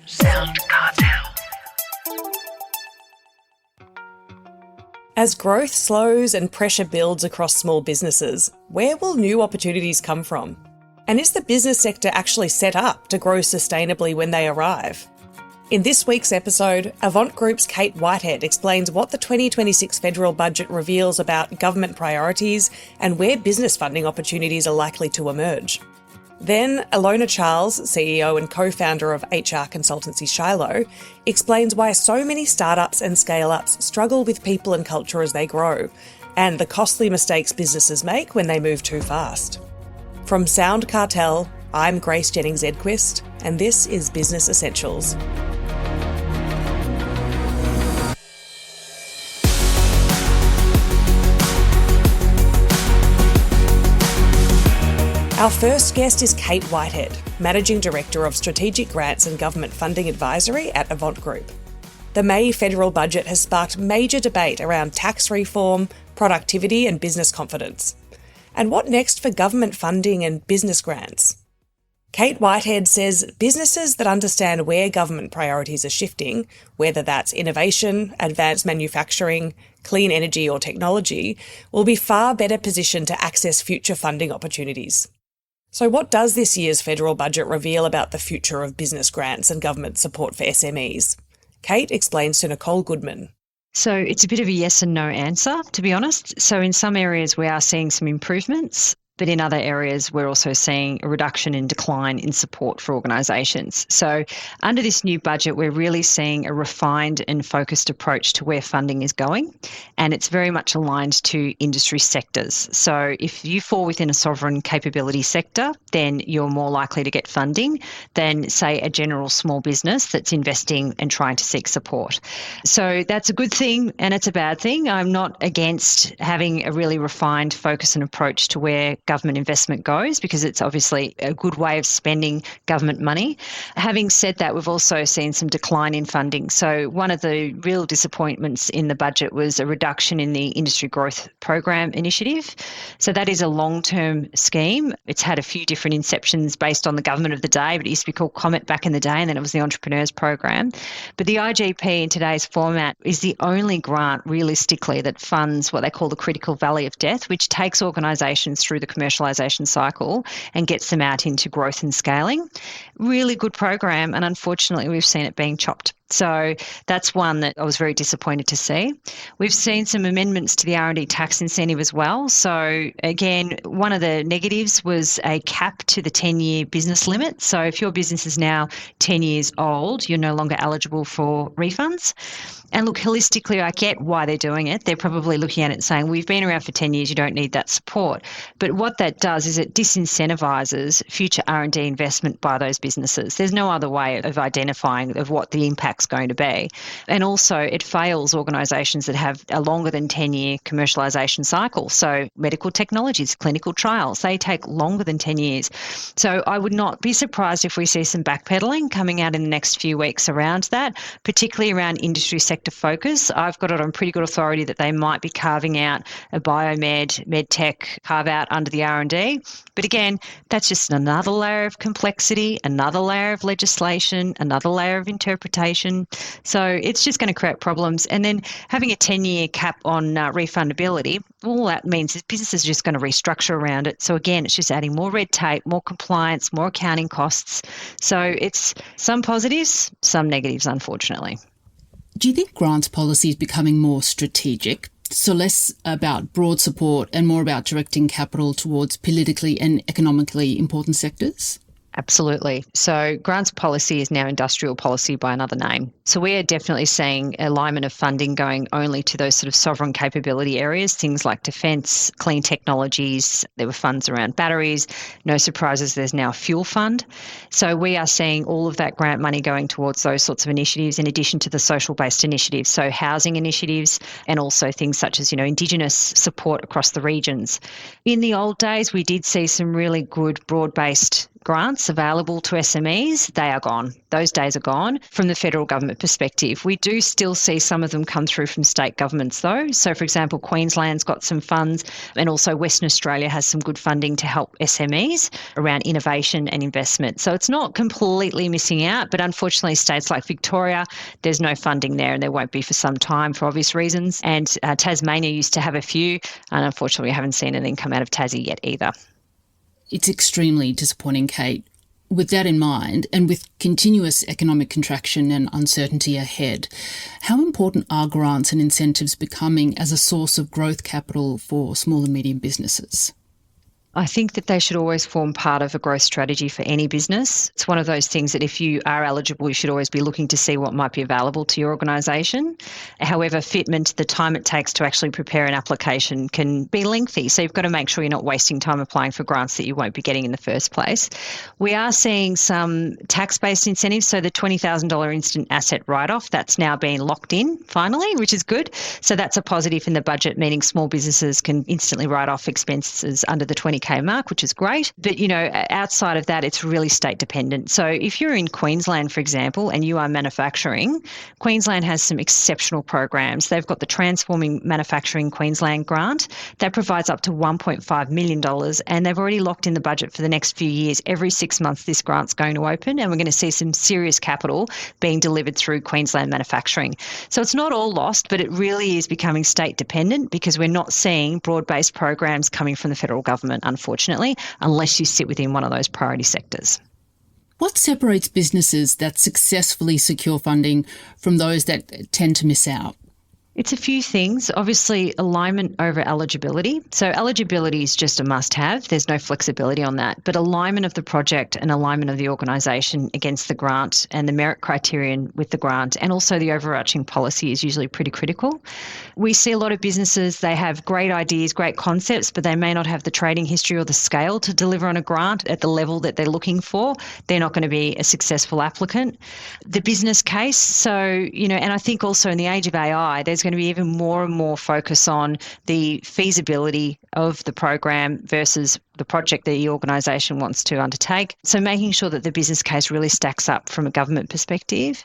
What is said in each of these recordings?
Sound Cartel. As growth slows and pressure builds across small businesses, where will new opportunities come from? And is the business sector actually set up to grow sustainably when they arrive? In this week's episode, Avant Group's Kate Whitehead explains what the 2026 federal budget reveals about government priorities and where business funding opportunities are likely to emerge. Then, Ilona Charles, CEO and co-founder of HR consultancy Shilo, explains why so many startups and scale-ups struggle with people and culture as they grow, and the costly mistakes businesses make when they move too fast. From Sound Cartel, I'm Grace Jennings-Edquist, and this is Business Essentials. Our first guest is Kate Whitehead, Managing Director of Strategic Grants and Government Funding Advisory at Avant Group. The May federal budget has sparked major debate around tax reform, productivity and business confidence. And what next for government funding and business grants? Kate Whitehead says businesses that understand where government priorities are shifting, whether that's innovation, advanced manufacturing, clean energy or technology, will be far better positioned to access future funding opportunities. So what does this year's federal budget reveal about the future of business grants and government support for SMEs? Kate explains to Nicole Goodman. So it's a bit of a yes and no answer, to be honest. So in some areas we are seeing some improvements, but in other areas we're also seeing a reduction in decline in support for organisations. So under this new budget, we're really seeing a refined and focused approach to where funding is going, and it's very much aligned to industry sectors. So if you fall within a sovereign capability sector, then you're more likely to get funding than, say, a general small business that's investing and trying to seek support. So that's a good thing and it's a bad thing. I'm not against having a really refined focus and approach to where government investment goes, because it's obviously a good way of spending government money. Having said that, we've also seen some decline in funding. So one of the real disappointments in the budget was a reduction in the Industry Growth Program initiative. So that is a long-term scheme. It's had a few different inceptions based on the government of the day, but it used to be called Comet back in the day, and then it was the Entrepreneurs Program. But the IGP in today's format is the only grant realistically that funds what they call the critical valley of death, which takes organisations through the commercialisation cycle and gets them out into growth and scaling. Really good program, and unfortunately we've seen it being chopped. So that's one that I was very disappointed to see. We've seen some amendments to the R&D tax incentive as well. So again, one of the negatives was a cap to the 10-year business limit. So if your business is now 10 years old, you're no longer eligible for refunds. And look, holistically, I get why they're doing it. They're probably looking at it and saying, we've been around for 10 years, you don't need that support. But what that does is it disincentivises future R&D investment by those businesses. There's no other way of identifying of what the impact's going to be. And also it fails organisations that have a longer than 10-year commercialisation cycle. So medical technologies, clinical trials, they take longer than 10 years. So I would not be surprised if we see some backpedalling coming out in the next few weeks around that, particularly around industry sector focus. I've got it on pretty good authority that they might be carving out a biomed, medtech carve out under the R&D. But again, that's just another layer of complexity, another layer of legislation, another layer of interpretation. So it's just going to create problems. And then having a 10-year cap on refundability, all that means is businesses are just going to restructure around it. So again, it's just adding more red tape, more compliance, more accounting costs. So it's some positives, some negatives, unfortunately. Do you think grants policy is becoming more strategic? So less about broad support and more about directing capital towards politically and economically important sectors? Absolutely. So grants policy is now industrial policy by another name. So we are definitely seeing alignment of funding going only to those sort of sovereign capability areas, things like defence, clean technologies. There were funds around batteries. No surprises, there's now a fuel fund. So we are seeing all of that grant money going towards those sorts of initiatives in addition to the social-based initiatives, so housing initiatives and also things such as, Indigenous support across the regions. In the old days, we did see some really good broad-based grants available to SMEs, they are gone. Those days are gone from the federal government perspective. We do still see some of them come through from state governments though. So for example, Queensland's got some funds, and also Western Australia has some good funding to help SMEs around innovation and investment. So it's not completely missing out, but unfortunately states like Victoria, there's no funding there, and there won't be for some time for obvious reasons. And Tasmania used to have a few, and unfortunately we haven't seen anything come out of Tassie yet either. It's extremely disappointing, Kate. With that in mind, and with continuous economic contraction and uncertainty ahead, how important are grants and incentives becoming as a source of growth capital for small and medium businesses? I think that they should always form part of a growth strategy for any business. It's one of those things that if you are eligible, you should always be looking to see what might be available to your organisation. However, fitment, the time it takes to actually prepare an application can be lengthy. So you've got to make sure you're not wasting time applying for grants that you won't be getting in the first place. We are seeing some tax-based incentives. So the $20,000 instant asset write-off, that's now been locked in finally, which is good. So that's a positive in the budget, meaning small businesses can instantly write off expenses under the $20,000 mark, which is great. But, outside of that, it's really state dependent. So if you're in Queensland, for example, and you are manufacturing, Queensland has some exceptional programs. They've got the Transforming Manufacturing Queensland grant that provides up to $1.5 million, and they've already locked in the budget for the next few years. Every 6 months, this grant's going to open, and we're going to see some serious capital being delivered through Queensland manufacturing. So it's not all lost, but it really is becoming state dependent because we're not seeing broad-based programs coming from the federal government, unfortunately, unless you sit within one of those priority sectors. What separates businesses that successfully secure funding from those that tend to miss out? It's a few things. Obviously, alignment over eligibility. So eligibility is just a must-have. There's no flexibility on that. But alignment of the project and alignment of the organisation against the grant and the merit criterion with the grant, and also the overarching policy, is usually pretty critical. We see a lot of businesses, they have great ideas, great concepts, but they may not have the trading history or the scale to deliver on a grant at the level that they're looking for. They're not going to be a successful applicant. The business case. So, and I think also in the age of AI, there's going to be even more and more focus on the feasibility of the program versus the project that the organisation wants to undertake. So making sure that the business case really stacks up from a government perspective.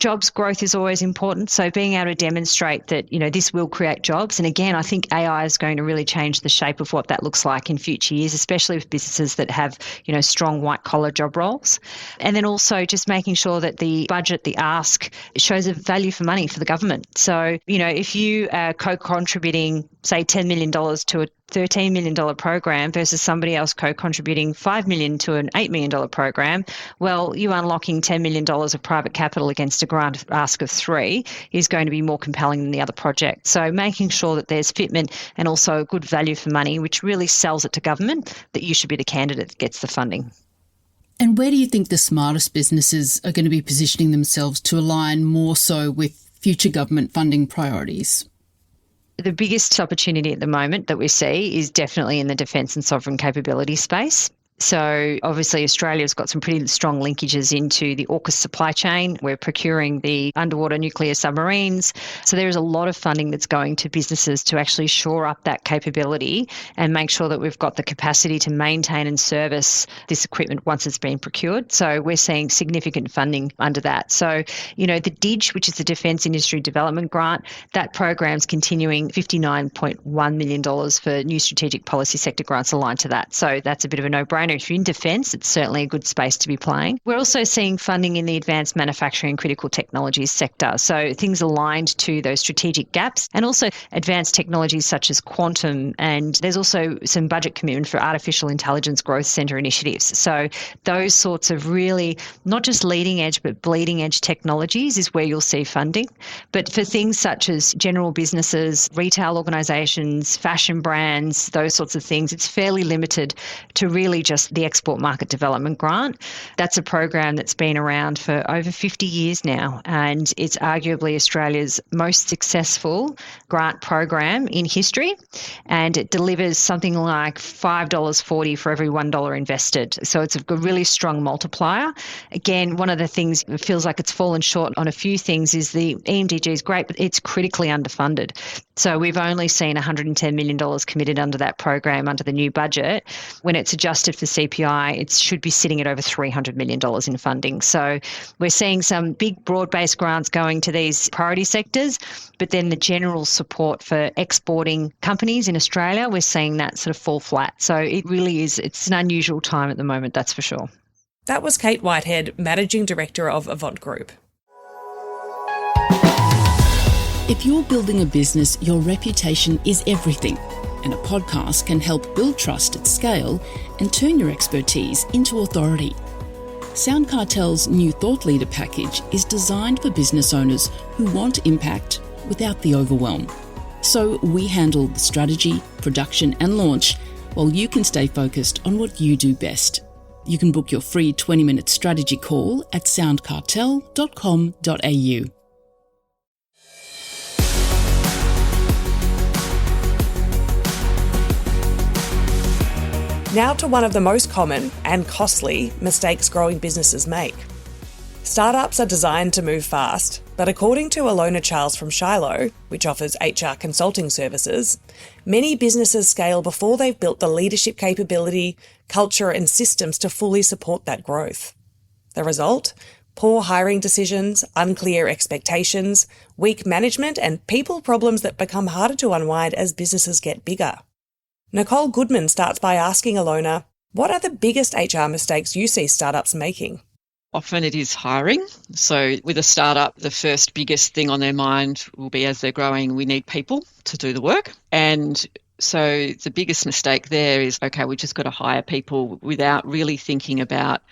Jobs growth is always important. So being able to demonstrate that, this will create jobs. And again, I think AI is going to really change the shape of what that looks like in future years, especially with businesses that have, strong white collar job roles. And then also just making sure that the budget, the ask, shows a value for money for the government. So, if you are co-contributing, say, $10 million to a $13 million program versus somebody else co-contributing $5 million to an $8 million program, well, you unlocking $10 million of private capital against a grant ask of $3 million is going to be more compelling than the other project. So making sure that there's fitment and also a good value for money, which really sells it to government, that you should be the candidate that gets the funding. And where do you think the smartest businesses are going to be positioning themselves to align more so with future government funding priorities? The biggest opportunity at the moment that we see is definitely in the defence and sovereign capability space. So obviously Australia's got some pretty strong linkages into the AUKUS supply chain. We're procuring the underwater nuclear submarines. So there's a lot of funding that's going to businesses to actually shore up that capability and make sure that we've got the capacity to maintain and service this equipment once it's been procured. So we're seeing significant funding under that. So, the DIDGE, which is the Defence Industry Development Grant, that program's continuing $59.1 million for new strategic policy sector grants aligned to that. So that's a bit of a no-brainer. If you're in defence, it's certainly a good space to be playing. We're also seeing funding in the advanced manufacturing and critical technologies sector. So things aligned to those strategic gaps, and also advanced technologies such as quantum. And there's also some budget commitment for artificial intelligence growth centre initiatives. So those sorts of really not just leading edge, but bleeding edge technologies is where you'll see funding. But for things such as general businesses, retail organisations, fashion brands, those sorts of things, it's fairly limited to really just the Export Market Development Grant. That's a program that's been around for over 50 years now, and it's arguably Australia's most successful grant program in history, and it delivers something like $5.40 for every $1 invested. So it's a really strong multiplier. Again, one of the things that feels like it's fallen short on a few things is the EMDG is great, but it's critically underfunded. So we've only seen $110 million committed under that program under the new budget. When it's adjusted for CPI, it should be sitting at over $300 million in funding. So we're seeing some big broad-based grants going to these priority sectors, but then the general support for exporting companies in Australia, we're seeing that sort of fall flat. So it really is, it's an unusual time at the moment, that's for sure. That was Kate Whitehead, Managing Director of Avant Group. If you're building a business, your reputation is everything, and a podcast can help build trust at scale and turn your expertise into authority. Sound Cartel's new Thought Leader package is designed for business owners who want impact without the overwhelm. So we handle the strategy, production and launch, while you can stay focused on what you do best. You can book your free 20-minute strategy call at soundcartel.com.au. Now to one of the most common and costly mistakes growing businesses make. Startups are designed to move fast, but according to Ilona Charles from Shilo, which offers HR consulting services, many businesses scale before they've built the leadership capability, culture and systems to fully support that growth. The result? Poor hiring decisions, unclear expectations, weak management and people problems that become harder to unwind as businesses get bigger. Nicole Goodman starts by asking Ilona, what are the biggest HR mistakes you see startups making? Often it is hiring. So with a startup, the first biggest thing on their mind will be as they're growing, we need people to do the work. And so the biggest mistake there is, okay, we just got to hire people without really thinking about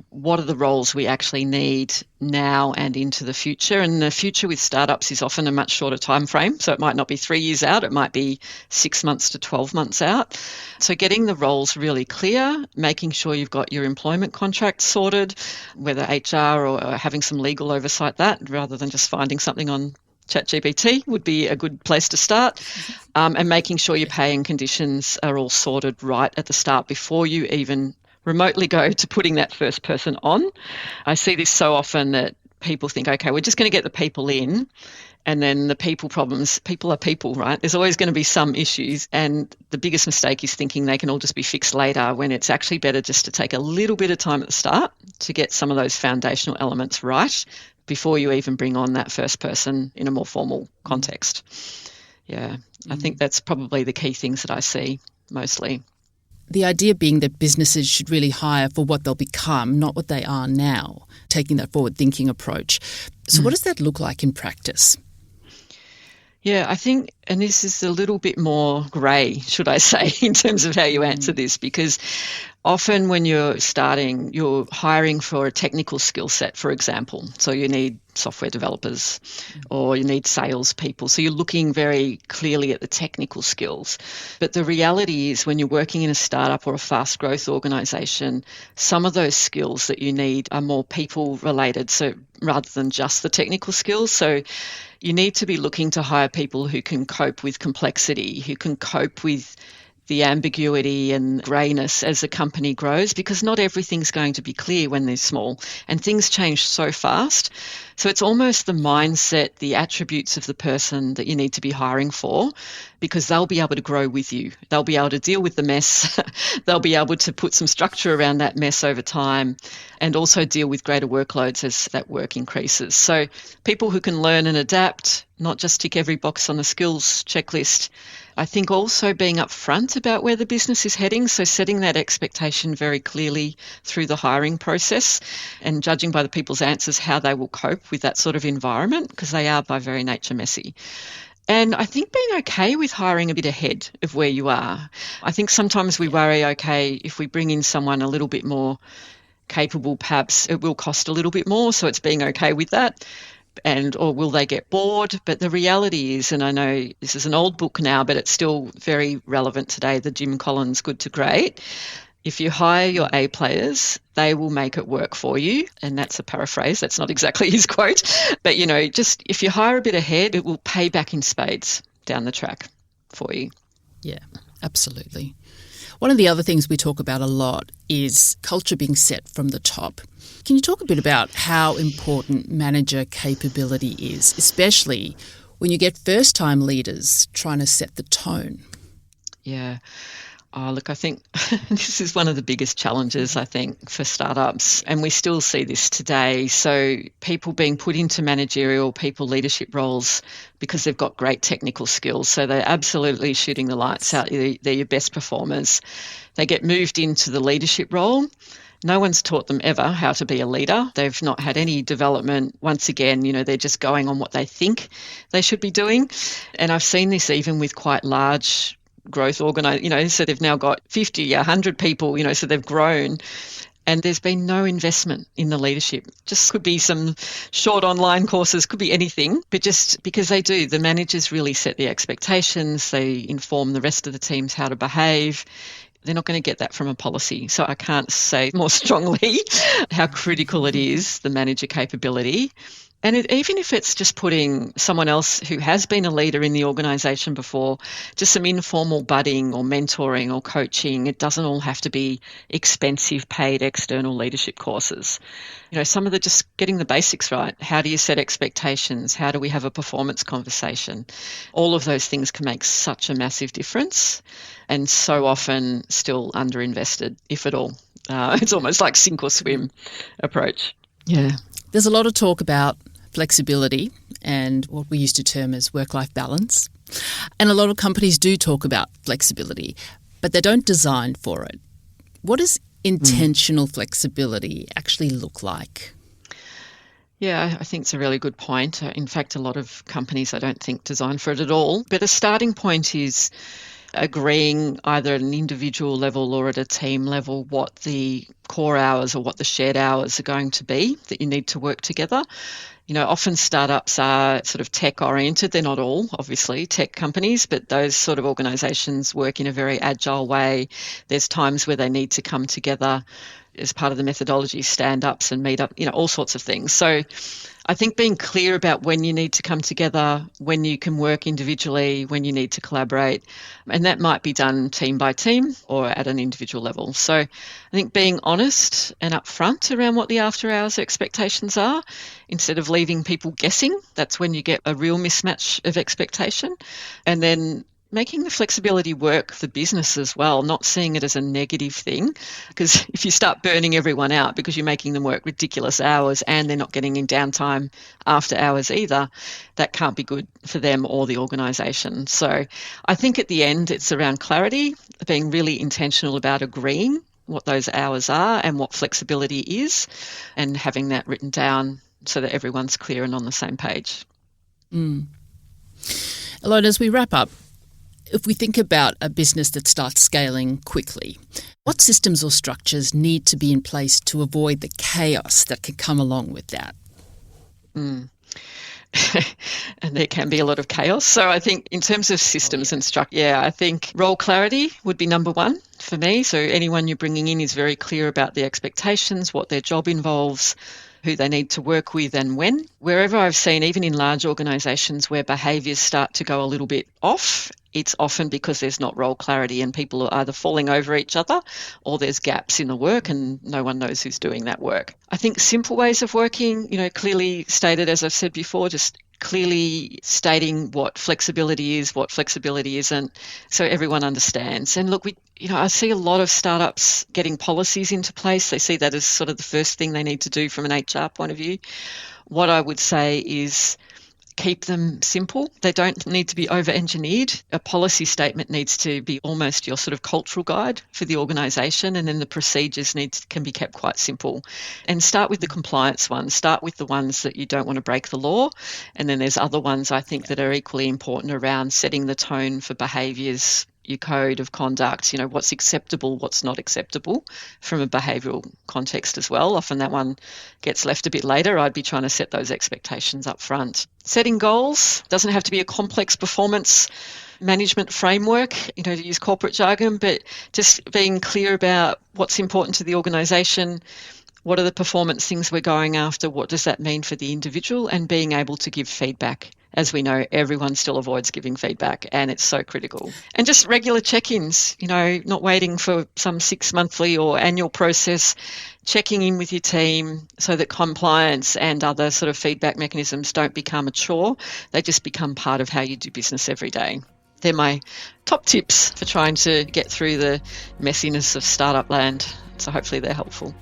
what are the roles we actually need now and into the future. And the future with startups is often a much shorter time frame. So it might not be 3 years out, it might be 6 months to 12 months out. So getting the roles really clear, making sure you've got your employment contract sorted, whether HR or having some legal oversight that, rather than just finding something on ChatGPT would be a good place to start, and making sure your pay and conditions are all sorted right at the start before you even remotely go to putting that first person on. I see this so often that people think, okay, we're just going to get the people in, and then the people problems, people are people, right? There's always going to be some issues, and the biggest mistake is thinking they can all just be fixed later, when it's actually better just to take a little bit of time at the start to get some of those foundational elements right before you even bring on that first person in a more formal context. Yeah, I think that's probably the key things that I see mostly. The idea being that businesses should really hire for what they'll become, not what they are now, taking that forward-thinking approach. So what does that look like in practice? Yeah, I think, and this is a little bit more grey, should I say, in terms of how you answer this, because often when you're starting, you're hiring for a technical skill set, for example. So you need software developers or you need salespeople. So you're looking very clearly at the technical skills. But the reality is when you're working in a startup or a fast growth organisation, some of those skills that you need are more people related, so rather than just the technical skills. So you need to be looking to hire people who can cope with complexity, who can cope with the ambiguity and greyness as the company grows, because not everything's going to be clear when they're small and things change so fast. So it's almost the mindset, the attributes of the person that you need to be hiring for, because they'll be able to grow with you. They'll be able to deal with the mess. They'll be able to put some structure around that mess over time and also deal with greater workloads as that work increases. So people who can learn and adapt, not just tick every box on the skills checklist. I think also being upfront about where the business is heading, so setting that expectation very clearly through the hiring process and judging by the people's answers how they will cope with that sort of environment, because they are by very nature messy. And I think being okay with hiring a bit ahead of where you are. I think sometimes we worry, okay, if we bring in someone a little bit more capable, perhaps it will cost a little bit more, so it's being okay with that. Or will they get bored? But the reality is, and I know this is an old book now, but it's still very relevant today, the Jim Collins Good to Great. If you hire your A players, they will make it work for you. And that's a paraphrase. That's not exactly his quote. But, just if you hire a bit ahead, it will pay back in spades down the track for you. Yeah, absolutely. One of the other things we talk about a lot is culture being set from the top. Can you talk a bit about how important manager capability is, especially when you get first-time leaders trying to set the tone? Yeah. Oh, look, I think this is one of the biggest challenges, I think, for startups. And we still see this today. So people being put into managerial people leadership roles because they've got great technical skills. So they're absolutely shooting the lights out. They're your best performers. They get moved into the leadership role. No one's taught them ever how to be a leader. They've not had any development. Once again, they're just going on what they think they should be doing. And I've seen this even with quite large growth so they've now got 50, 100 people, so they've grown. And there's been no investment in the leadership. Just could be some short online courses, could be anything, but just because the managers really set the expectations, they inform the rest of the teams how to behave. They're not going to get that from a policy. So I can't say more strongly how critical it is, the manager capability. And even if it's just putting someone else who has been a leader in the organisation before, just some informal budding or mentoring or coaching, it doesn't all have to be expensive paid external leadership courses. Some of just getting the basics right. How do you set expectations? How do we have a performance conversation? All of those things can make such a massive difference, and so often still underinvested, if at all. It's almost like sink or swim approach. Yeah. There's a lot of talk about flexibility and what we used to term as work-life balance. And a lot of companies do talk about flexibility, but they don't design for it. What does intentional flexibility actually look like? Yeah, I think it's a really good point. In fact, a lot of companies, I don't think, design for it at all. But a starting point is agreeing either at an individual level or at a team level what the core hours or what the shared hours are going to be that you need to work together. Often startups are sort of tech oriented. They're not all, obviously, tech companies, but those sort of organisations work in a very agile way. There's times where they need to come together as part of the methodology, stand-ups and meet up, all sorts of things. So I think being clear about when you need to come together, when you can work individually, when you need to collaborate, and that might be done team by team or at an individual level. So I think being honest and upfront around what the after hours expectations are, instead of leaving people guessing, that's when you get a real mismatch of expectation. And then making the flexibility work for business as well, not seeing it as a negative thing, because if you start burning everyone out because you're making them work ridiculous hours and they're not getting in downtime after hours either, that can't be good for them or the organisation. So I think at the end it's around clarity, being really intentional about agreeing what those hours are and what flexibility is, and having that written down so that everyone's clear and on the same page. Ilona, as we wrap up, if we think about a business that starts scaling quickly, what systems or structures need to be in place to avoid the chaos that can come along with that? And there can be a lot of chaos. So I think in terms of systems and structure, I think role clarity would be number one for me. So anyone you're bringing in is very clear about the expectations, what their job involves, who they need to work with and when. Wherever I've seen, even in large organisations where behaviours start to go a little bit off, it's often because there's not role clarity and people are either falling over each other or there's gaps in the work and no one knows who's doing that work. I think simple ways of working, clearly stated, as I've said before, just clearly stating what flexibility is, what flexibility isn't, so everyone understands. And look, I see a lot of startups getting policies into place. They see that as sort of the first thing they need to do from an HR point of view. What I would say is keep them simple. They don't need to be over-engineered. A policy statement needs to be almost your sort of cultural guide for the organisation, and then the procedures can be kept quite simple. And start with the compliance ones. Start with the ones that you don't want to break the law, and then there's other ones I think that are equally important around setting the tone for behaviours, your code of conduct, what's acceptable, what's not acceptable from a behavioural context as well. Often that one gets left a bit later. I'd be trying to set those expectations up front. Setting goals doesn't have to be a complex performance management framework, to use corporate jargon, but just being clear about what's important to the organisation, what are the performance things we're going after, what does that mean for the individual, and being able to give feedback as we know, everyone still avoids giving feedback, and it's so critical. And just regular check-ins, not waiting for some 6-monthly or annual process, checking in with your team so that compliance and other sort of feedback mechanisms don't become a chore. They just become part of how you do business every day. They're my top tips for trying to get through the messiness of startup land. So hopefully they're helpful.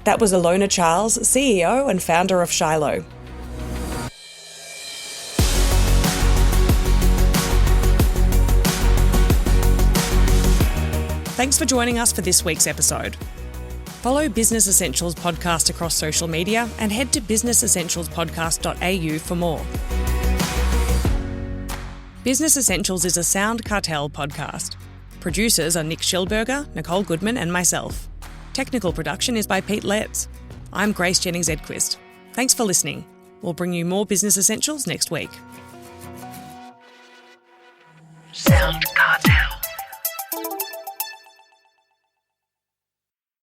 That was Ilona Charles, CEO and founder of Shilo. Thanks for joining us for this week's episode. Follow Business Essentials podcast across social media and head to businessessentialspodcast.au for more. Business Essentials is a Sound Cartel podcast. Producers are Nick Schilberger, Nicole Goodman and myself. Technical production is by Pete Letts. I'm Grace Jennings-Edquist. Thanks for listening. We'll bring you more Business Essentials next week. Sound Cartel.